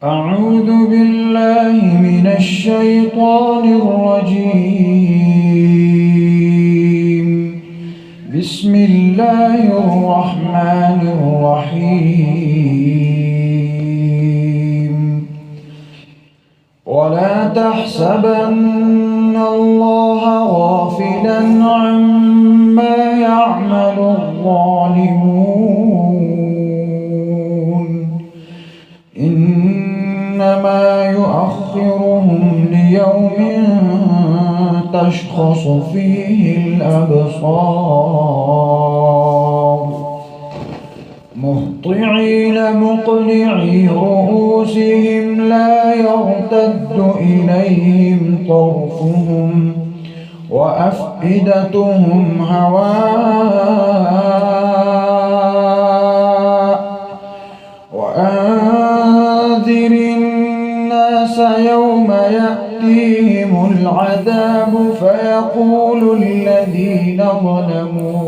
أعوذ بالله من الشيطان الرجيم. بسم الله الرحمن الرحيم. ولا تحسبن الله غافلا عما يعمل الظالمون، إنما يؤخرهم ليوم تشخص فيه الأبصار، مهطعين مقنعي رؤوسهم لا يرتد إليهم طرفهم وأفئدتهم هواء. وأنذر الناس يوم يأتيهم العذاب فيقول الذين ظلموا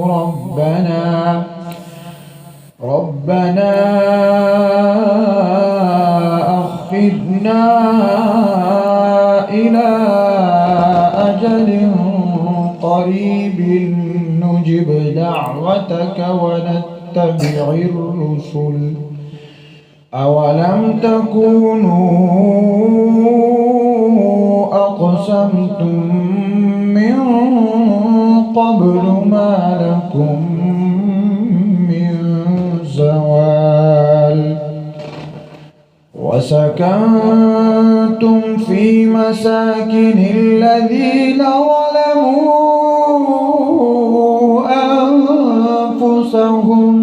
ربنا أخرنا إلى أجل قريب نجب دعوتك ونتبع الرسل، أولم تكونوا أقسمتم من قبل ما لكم من زوال، وسكنتم في مساكن الذين ظلموا أنفسهم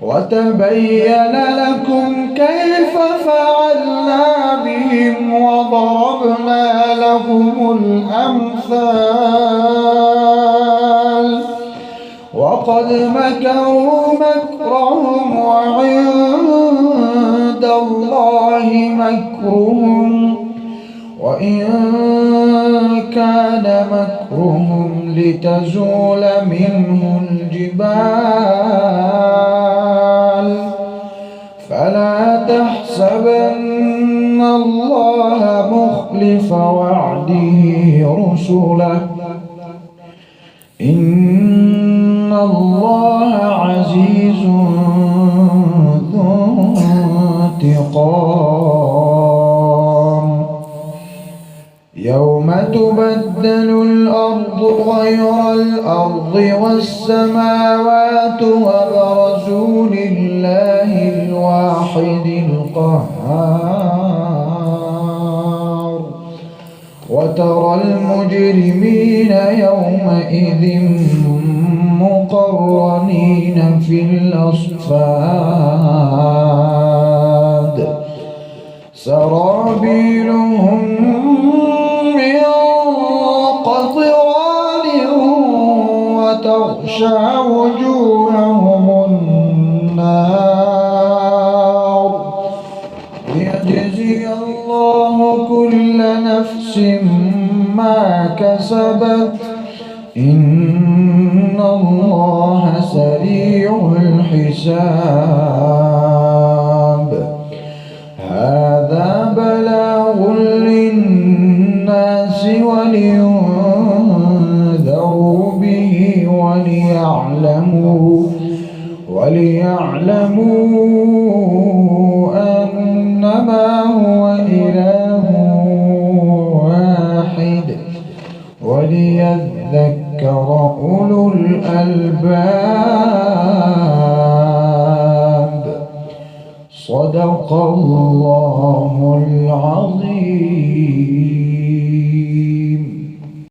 وتبين لكم كيف فعلنا بهم وضربنا لهم الأمثال، وقد مكروا مكرهم وعند الله مكرهم، وإن كان مكرهم لتزول منه الجبال، فلا تحسبن الله مخلف وعده رسله، إن الله عزيز ذو انتقام. يوم تبدل الأرض غير الأرض والسماوات وبرزوا لله الواحد القهار، وترى المجرمين يومئذ مقرنين في الأصفاد، سرابيلهم من قطران وتغشى وجوههم النار، ليجزي الله كل نفس ما كسبت، إن الله سريع الحساب. هذا بلاغ للناس ولينذروا به وليعلموا أنما هو إله واحد، وليذكر أولو الألباب. صدق الله العظيم.